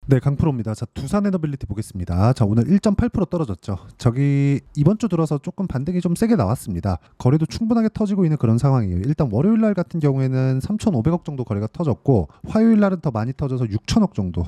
네, 강프로입니다. 자, 두산 에너빌리티 보겠습니다. 자, 오늘 1.8% 떨어졌죠. 저기 이번 주 들어서 조금 반등이 좀 세게 나왔습니다. 거래도 충분하게 터지고 있는 그런 상황이에요. 일단 월요일 날 같은 경우에는 3,500억 정도 거래가 터졌고, 화요일 날은 더 많이 터져서 6천억 정도,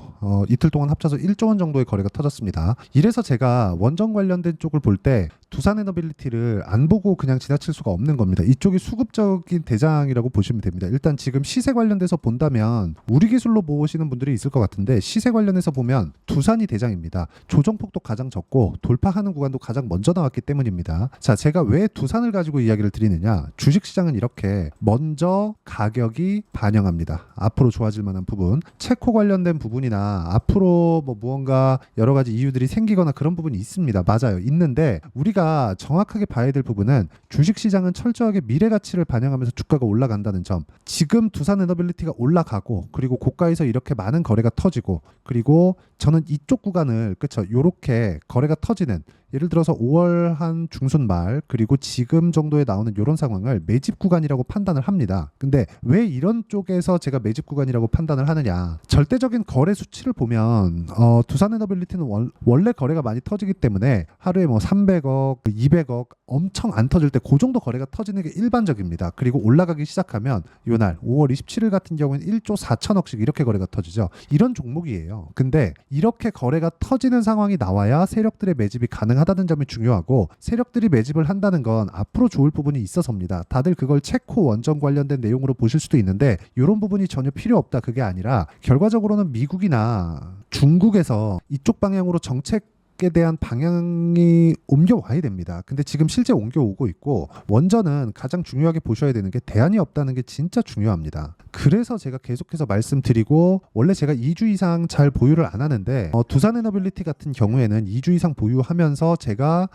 이틀 동안 합쳐서 1조 원 정도의 거래가 터졌습니다. 이래서 제가 원전 관련된 쪽을 볼 때 두산 에너빌리티를 안 보고 그냥 지나칠 수가 없는 겁니다. 이쪽이 수급적인 대장이라고 보시면 됩니다. 일단 지금 시세 관련돼서 본다면 우리 기술로 보시는 분들이 있을 것 같은데, 시세 관련해서 보면 두산이 대장입니다. 조정폭도 가장 적고 돌파하는 구간도 가장 먼저 나왔기 때문입니다. 자, 제가 왜 두산을 가지고 이야기를 드리느냐, 주식시장은 이렇게 먼저 가격이 반영합니다. 앞으로 좋아질 만한 부분, 체코 관련된 부분이나 앞으로 뭐 무언가 여러 가지 이유들이 생기거나 그런 부분이 있습니다. 맞아요, 있는데 우리가 정확하게 봐야 될 부분은 주식시장은 철저하게 미래 가치를 반영하면서 주가가 올라간다는 점. 지금 두산 에너빌리티가 올라가고, 그리고 고가에서 이렇게 많은 거래가 터지고, 그리고 저는 이쪽 구간을, 그쵸, 요렇게 거래가 터지는, 예를 들어서 5월 한 중순 말 그리고 지금 정도에 나오는 이런 상황을 매집 구간이라고 판단을 합니다. 근데 왜 이런 쪽에서 제가 매집 구간이라고 판단을 하느냐, 절대적인 거래 수치를 보면 두산에너빌리티는 원래 거래가 많이 터지기 때문에 하루에 뭐 300억, 200억 엄청 안 터질 때 그 정도 거래가 터지는 게 일반적입니다. 그리고 올라가기 시작하면 요날 5월 27일 같은 경우에는 1조 4천억씩 이렇게 거래가 터지죠. 이런 종목이에요. 근데 이렇게 거래가 터지는 상황이 나와야 세력들의 매집이 가능하다는 점이 중요하고, 세력들이 매집을 한다는 건 앞으로 좋을 부분이 있어서입니다. 다들 그걸 체코 원전 관련된 내용으로 보실 수도 있는데, 이런 부분이 전혀 필요 없다, 그게 아니라 결과적으로는 미국이나 중국에서 이쪽 방향으로 정책에 대한 방향이 옮겨와야 됩니다. 근데 지금 실제 옮겨오고 있고, 원전은 가장 중요하게 보셔야 되는 게 대안이 없다는 게 진짜 중요합니다. 그래서 제가 계속해서 말씀드리고, 원래 제가 2주 이상 잘 보유를 안 하는데 두산에너빌리티 같은 경우에는 2주 이상 보유하면서 제가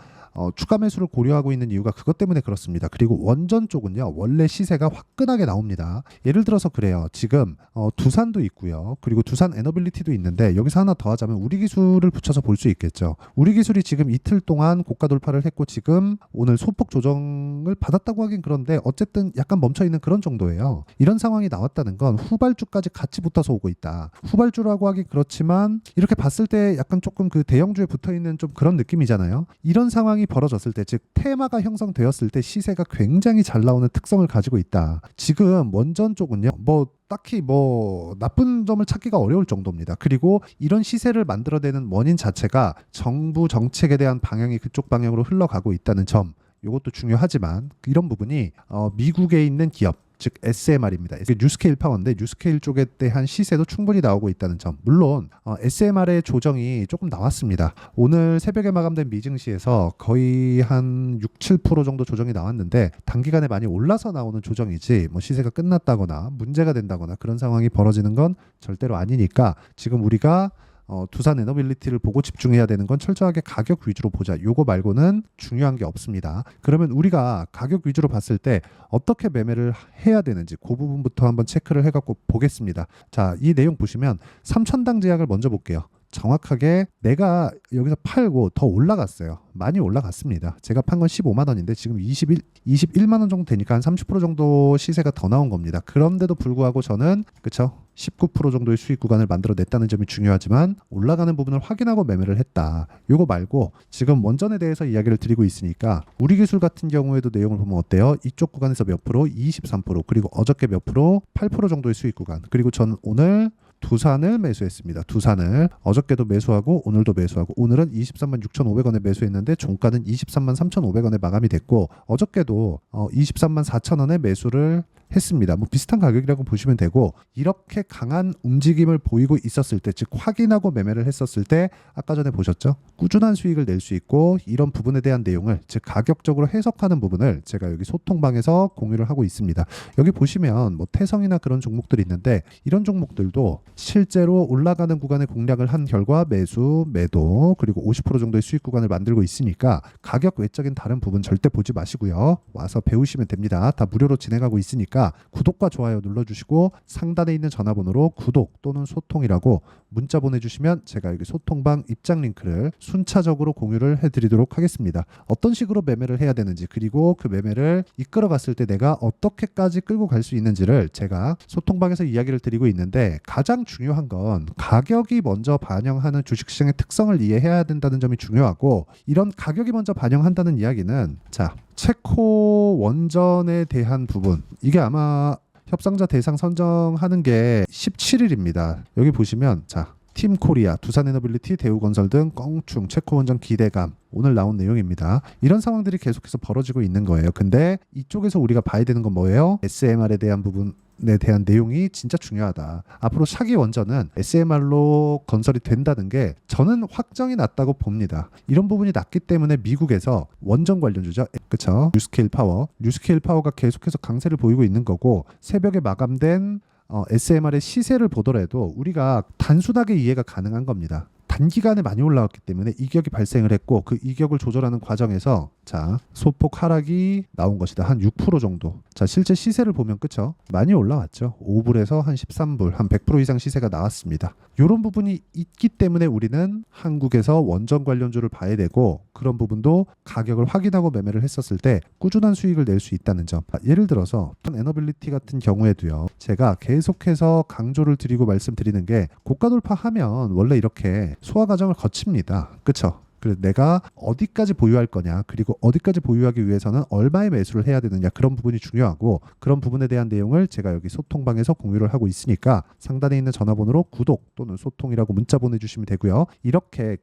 추가 매수를 고려하고 있는 이유가 그것 때문에 그렇습니다. 그리고 원전 쪽은요, 원래 시세가 화끈하게 나옵니다. 예를 들어서 그래요. 지금 두산도 있고요. 그리고 두산 에너빌리티도 있는데, 여기서 하나 더 하자면 우리 기술을 붙여서 볼 수 있겠죠. 우리 기술이 지금 이틀 동안 고가 돌파를 했고, 지금 오늘 소폭 조정을 받았다고 하긴 그런데 어쨌든 약간 멈춰있는 그런 정도예요. 이런 상황이 나왔다는 건 후발주까지 같이 붙어서 오고 있다. 후발주라고 하긴 그렇지만 이렇게 봤을 때 약간 조금 그 대형주에 붙어있는 좀 그런 느낌이잖아요. 이런 상황이 벌어졌을 때, 즉 테마가 형성되었을 때 시세가 굉장히 잘 나오는 특성을 가지고 있다. 지금 원전 쪽은요, 뭐 딱히 뭐 나쁜 점을 찾기가 어려울 정도입니다. 그리고 이런 시세를 만들어내는 원인 자체가 정부 정책에 대한 방향이 그쪽 방향으로 흘러가고 있다는 점, 이것도 중요하지만 이런 부분이 미국에 있는 기업, 즉 SMR입니다. 뉴스케일 파워인데 뉴스케일 쪽에 대한 시세도 충분히 나오고 있다는 점. 물론 SMR의 조정이 조금 나왔습니다. 오늘 새벽에 마감된 미증시에서 거의 한 6, 7% 정도 조정이 나왔는데, 단기간에 많이 올라서 나오는 조정이지 뭐 시세가 끝났다거나 문제가 된다거나 그런 상황이 벌어지는 건 절대로 아니니까, 지금 우리가 두산 에너빌리티를 보고 집중해야 되는 건 철저하게 가격 위주로 보자. 요거 말고는 중요한 게 없습니다. 그러면 우리가 가격 위주로 봤을 때 어떻게 매매를 해야 되는지 그 부분부터 한번 체크를 해갖고 보겠습니다. 자, 이 내용 보시면 3천당 제약을 먼저 볼게요. 정확하게 내가 여기서 팔고 더 올라갔어요. 많이 올라갔습니다. 제가 판 건 15만 원인데 지금 21만 원 정도 되니까 한 30% 정도 시세가 더 나온 겁니다. 그런데도 불구하고 저는, 그쵸, 19% 정도의 수익 구간을 만들어냈다는 점이 중요하지만 올라가는 부분을 확인하고 매매를 했다. 요거 말고 지금 원전에 대해서 이야기를 드리고 있으니까 우리 기술 같은 경우에도 내용을 보면 어때요? 이쪽 구간에서 몇 프로? 23%, 그리고 어저께 몇 프로? 8% 정도의 수익 구간. 그리고 저는 오늘 두산을 매수했습니다. 두산을 어저께도 매수하고 오늘도 매수하고, 오늘은 23만 6,500원에 매수했는데 종가는 23만 3,500원에 마감이 됐고, 어저께도 23만 4,000원에 매수를 했습니다. 뭐 비슷한 가격이라고 보시면 되고, 이렇게 강한 움직임을 보이고 있었을 때, 즉 확인하고 매매를 했었을 때, 아까 전에 보셨죠? 꾸준한 수익을 낼 수 있고, 이런 부분에 대한 내용을, 즉 가격적으로 해석하는 부분을 제가 여기 소통방에서 공유를 하고 있습니다. 여기 보시면 뭐 태성이나 그런 종목들이 있는데, 이런 종목들도 실제로 올라가는 구간에 공략을 한 결과 매수, 매도, 그리고 50% 정도의 수익 구간을 만들고 있으니까 가격 외적인 다른 부분 절대 보지 마시고요. 와서 배우시면 됩니다. 다 무료로 진행하고 있으니까 있으니까 구독과 좋아요 눌러주시고 상단에 있는 전화번호로 구독 또는 소통이라고 문자 보내주시면 제가 여기 소통방 입장 링크를 순차적으로 공유를 해드리도록 하겠습니다. 어떤 식으로 매매를 해야 되는지, 그리고 그 매매를 이끌어 갔을 때 내가 어떻게까지 끌고 갈 수 있는지를 제가 소통방에서 이야기를 드리고 있는데, 가장 중요한 건 가격이 먼저 반영하는 주식시장의 특성을 이해해야 된다는 점이 중요하고, 이런 가격이 먼저 반영한다는 이야기는, 자, 체코 원전에 대한 부분, 이게 아마 협상자 대상 선정하는 게 17일입니다. 여기 보시면, 자, 팀 코리아, 두산에너빌리티, 대우건설 등 껑충, 체코원전 기대감, 오늘 나온 내용입니다. 이런 상황들이 계속해서 벌어지고 있는 거예요. 근데 이쪽에서 우리가 봐야 되는 건 뭐예요? SMR에 대한 부분에 대한 내용이 진짜 중요하다. 앞으로 차기 원전은 SMR로 건설이 된다는 게 저는 확정이 났다고 봅니다. 이런 부분이 났기 때문에 미국에서 원전 관련주죠. 그쵸? 뉴스케일 파워가 계속해서 강세를 보이고 있는 거고, 새벽에 마감된 SMR의 시세를 보더라도 우리가 단순하게 이해가 가능한 겁니다. 단기간에 많이 올라왔기 때문에 이격이 발생을 했고, 그 이격을 조절하는 과정에서 자, 소폭 하락이 나온 것이다. 한 6% 정도. 자, 실제 시세를 보면 그쵸? 많이 올라왔죠. 5불에서 한 13불, 한 100% 이상 시세가 나왔습니다. 이런 부분이 있기 때문에 우리는 한국에서 원전 관련주를 봐야 되고, 그런 부분도 가격을 확인하고 매매를 했었을 때 꾸준한 수익을 낼 수 있다는 점. 예를 들어서 에너빌리티 같은 경우에도요, 제가 계속해서 강조를 드리고 말씀드리는 게, 고가 돌파하면 원래 이렇게 소화 과정을 거칩니다. 그쵸? 그래서 내가 어디까지 보유할 거냐, 그리고 어디까지 보유하기 위해서는 얼마의 매수를 해야 되느냐, 그런 부분이 중요하고, 그런 부분에 대한 내용을 제가 여기 소통방에서 공유를 하고 있으니까 상단에 있는 전화번호로 구독 또는 소통이라고 문자 보내주시면 되고요. 이렇게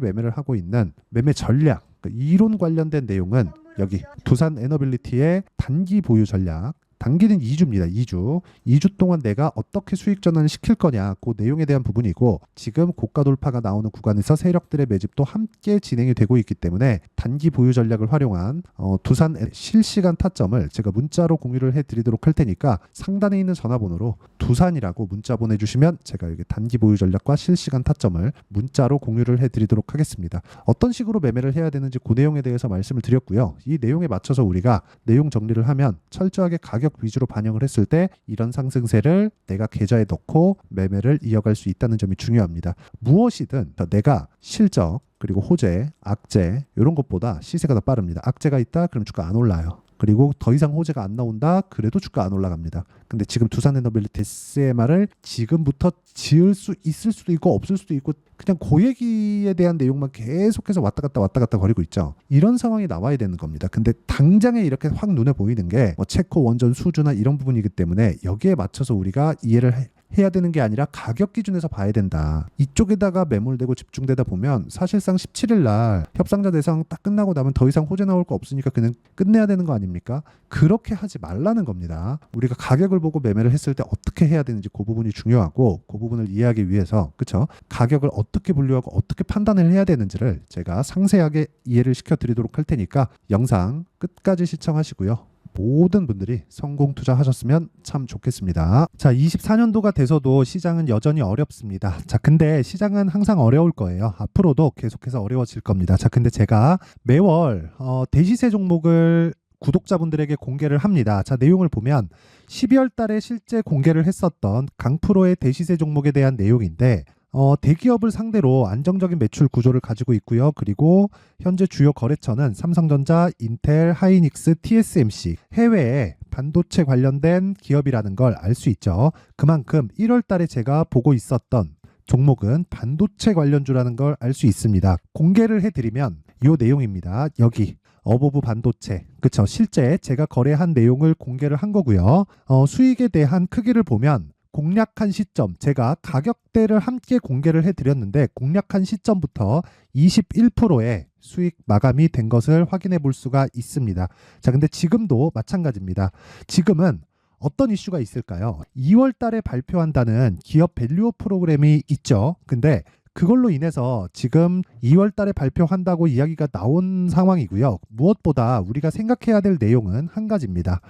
매매를 하고 있는 매매 전략, 이론 관련된 내용은 여기 두산 에너빌리티의 단기 보유 전략, 단기는 2주입니다. 2주 동안 내가 어떻게 수익 전환을 시킬 거냐, 그 내용에 대한 부분이고, 지금 고가 돌파가 나오는 구간에서 세력들의 매집도 함께 진행이 되고 있기 때문에 단기 보유 전략을 활용한 두산 실시간 타점을 제가 문자로 공유를 해드리도록 할 테니까 상단에 있는 전화번호로 두산이라고 문자 보내주시면 제가 여기 단기 보유 전략과 실시간 타점을 문자로 공유를 해드리도록 하겠습니다. 어떤 식으로 매매를 해야 되는지 그 내용에 대해서 말씀을 드렸고요. 이 내용에 맞춰서 우리가 내용 정리를 하면 철저하게 가격 위주로 반영을 했을 때 이런 상승세를 내가 계좌에 넣고 매매를 이어갈 수 있다는 점이 중요합니다. 무엇이든 내가 실적, 그리고 호재, 악재 이런 것보다 시세가 더 빠릅니다. 악재가 있다? 그럼 주가 안 올라요. 그리고 더 이상 호재가 안 나온다? 그래도 주가 안 올라갑니다. 근데 지금 두산에너빌리티 SMR을 지금부터 지을 수 있을 수도 있고 없을 수도 있고, 그냥 그 얘기에 대한 내용만 계속해서 왔다 갔다 거리고 있죠. 이런 상황이 나와야 되는 겁니다. 근데 당장에 이렇게 확 눈에 보이는 게 체코 원전 수주나 이런 부분이기 때문에 여기에 맞춰서 우리가 이해를 해야 되는 게 아니라 가격 기준에서 봐야 된다. 이쪽에다가 매몰되고 집중되다 보면 사실상 17일 날 협상자 대상 딱 끝나고 나면 더 이상 호재 나올 거 없으니까 그냥 끝내야 되는 거 아닙니까? 그렇게 하지 말라는 겁니다. 우리가 가격을 보고 매매를 했을 때 어떻게 해야 되는지 그 부분이 중요하고, 그 부분을 이해하기 위해서 그쵸? 가격을 어떻게 분류하고 어떻게 판단을 해야 되는지를 제가 상세하게 이해를 시켜드리도록 할 테니까 영상 끝까지 시청하시고요. 모든 분들이 성공 투자하셨으면 참 좋겠습니다. 자, 24년도가 돼서도 시장은 여전히 어렵습니다. 자, 근데 시장은 항상 어려울 거예요. 앞으로도 계속해서 어려워질 겁니다. 자, 근데 제가 매월 대시세 종목을 구독자분들에게 공개를 합니다. 자, 내용을 보면 12월 달에 실제 공개를 했었던 강프로의 대시세 종목에 대한 내용인데, 대기업을 상대로 안정적인 매출 구조를 가지고 있고요. 그리고 현재 주요 거래처는 삼성전자, 인텔, 하이닉스, TSMC, 해외에 반도체 관련된 기업이라는 걸 알 수 있죠. 그만큼 1월 달에 제가 보고 있었던 종목은 반도체 관련주라는 걸 알 수 있습니다. 공개를 해드리면 이 내용입니다. 여기 어보브 반도체, 그쵸? 실제 제가 거래한 내용을 공개를 한 거고요. 수익에 대한 크기를 보면 공략한 시점, 제가 가격대를 함께 공개를 해드렸는데 공략한 시점부터 21%의 수익 마감이 된 것을 확인해 볼 수가 있습니다. 자, 근데 지금도 마찬가지입니다. 지금은 어떤 이슈가 있을까요? 2월 달에 발표한다는 기업 밸류업 프로그램이 있죠. 근데 그걸로 인해서 지금 2월 달에 발표한다고 이야기가 나온 상황이고요. 무엇보다 우리가 생각해야 될 내용은 한 가지입니다.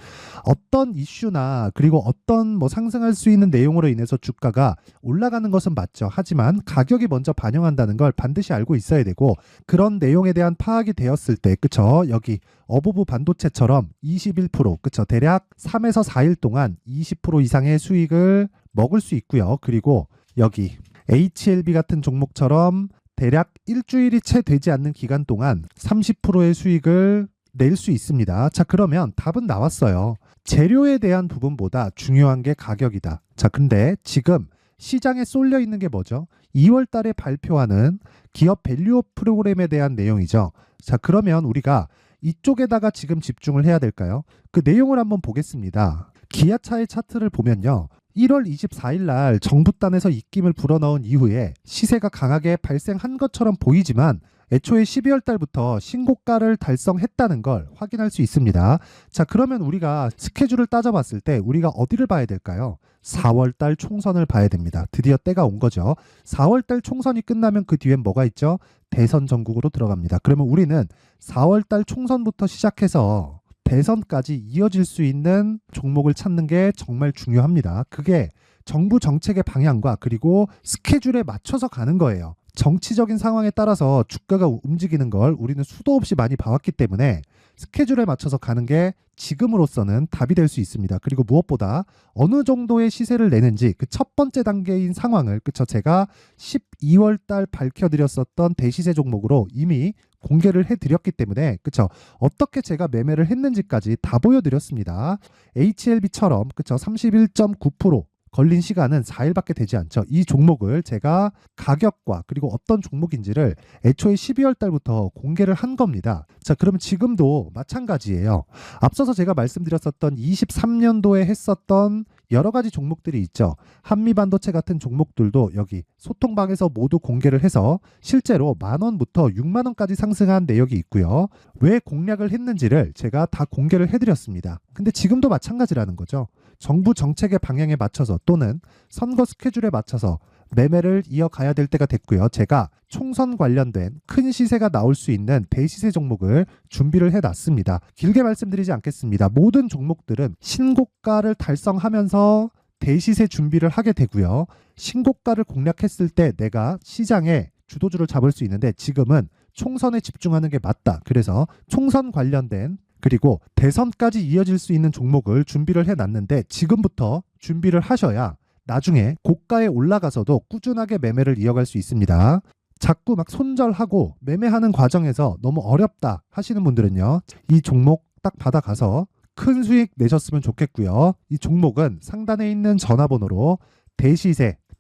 어떤 이슈나 그리고 어떤 뭐 상승할 수 있는 내용으로 인해서 주가가 올라가는 것은 맞죠. 하지만 가격이 먼저 반영한다는 걸 반드시 알고 있어야 되고, 그런 내용에 대한 파악이 되었을 때, 그쵸? 여기 어부부 반도체처럼 21%, 그쵸? 대략 3에서 4일 동안 20% 이상의 수익을 먹을 수 있고요. 그리고 여기 HLB 같은 종목처럼 대략 일주일이 채 되지 않는 기간 동안 30%의 수익을 낼 수 있습니다. 자, 그러면 답은 나왔어요. 재료에 대한 부분보다 중요한 게 가격이다. 자, 근데 지금 시장에 쏠려 있는 게 뭐죠? 2월 달에 발표하는 기업 밸류업 프로그램에 대한 내용이죠. 자, 그러면 우리가 이쪽에다가 지금 집중을 해야 될까요? 그 내용을 한번 보겠습니다. 기아차의 차트를 보면요. 1월 24일 날 정부단에서 입김을 불어넣은 이후에 시세가 강하게 발생한 것처럼 보이지만 애초에 12월 달부터 신고가를 달성했다는 걸 확인할 수 있습니다. 자, 그러면 우리가 스케줄을 따져봤을 때 우리가 어디를 봐야 될까요? 4월 달 총선을 봐야 됩니다. 드디어 때가 온 거죠. 4월 달 총선이 끝나면 그 뒤엔 뭐가 있죠? 대선 전국으로 들어갑니다. 그러면 우리는 4월 달 총선부터 시작해서 대선까지 이어질 수 있는 종목을 찾는 게 정말 중요합니다. 그게 정부 정책의 방향과 그리고 스케줄에 맞춰서 가는 거예요. 정치적인 상황에 따라서 주가가 움직이는 걸 우리는 수도 없이 많이 봐왔기 때문에 스케줄에 맞춰서 가는 게 지금으로서는 답이 될 수 있습니다. 그리고 무엇보다 어느 정도의 시세를 내는지 그 첫 번째 단계인 상황을, 그쵸? 제가 12월 달 밝혀드렸었던 대시세 종목으로 이미 공개를 해드렸기 때문에, 그쵸? 어떻게 제가 매매를 했는지까지 다 보여드렸습니다. HLB처럼, 그쵸? 31.9% 걸린 시간은 4일밖에 되지 않죠. 이 종목을 제가 가격과 그리고 어떤 종목인지를 애초에 12월 달부터 공개를 한 겁니다. 자, 그러면 지금도 마찬가지예요. 앞서서 제가 말씀드렸었던 23년도에 했었던 여러 가지 종목들이 있죠. 한미반도체 같은 종목들도 여기 소통방에서 모두 공개를 해서 실제로 10,000원부터 60,000원까지 상승한 내역이 있고요. 왜 공략을 했는지를 제가 다 공개를 해드렸습니다. 근데 지금도 마찬가지라는 거죠. 정부 정책의 방향에 맞춰서 또는 선거 스케줄에 맞춰서 매매를 이어가야 될 때가 됐고요. 제가 총선 관련된 큰 시세가 나올 수 있는 대시세 종목을 준비를 해놨습니다. 길게 말씀드리지 않겠습니다. 모든 종목들은 신고가를 달성하면서 대시세 준비를 하게 되고요. 신고가를 공략했을 때 내가 시장에 주도주를 잡을 수 있는데 지금은 총선에 집중하는 게 맞다. 그래서 총선 관련된 그리고 대선까지 이어질 수 있는 종목을 준비를 해놨는데 지금부터 준비를 하셔야 나중에 고가에 올라가서도 꾸준하게 매매를 이어갈 수 있습니다. 자꾸 막 손절하고 매매하는 과정에서 너무 어렵다 하시는 분들은요. 이 종목 딱 받아가서 큰 수익 내셨으면 좋겠고요. 이 종목은 상단에 있는 전화번호로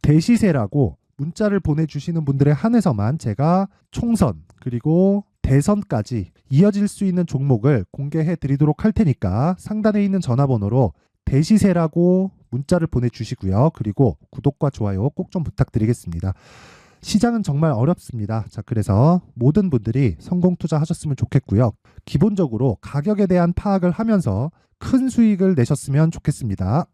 대시세라고 문자를 보내주시는 분들에 한해서만 제가 총선 그리고 대선까지 이어질 수 있는 종목을 공개해 드리도록 할 테니까 상단에 있는 전화번호로 대시세라고 문자를 보내주시고요. 그리고 구독과 좋아요 꼭 좀 부탁드리겠습니다. 시장은 정말 어렵습니다. 자, 그래서 모든 분들이 성공 투자하셨으면 좋겠고요. 기본적으로 가격에 대한 파악을 하면서 큰 수익을 내셨으면 좋겠습니다.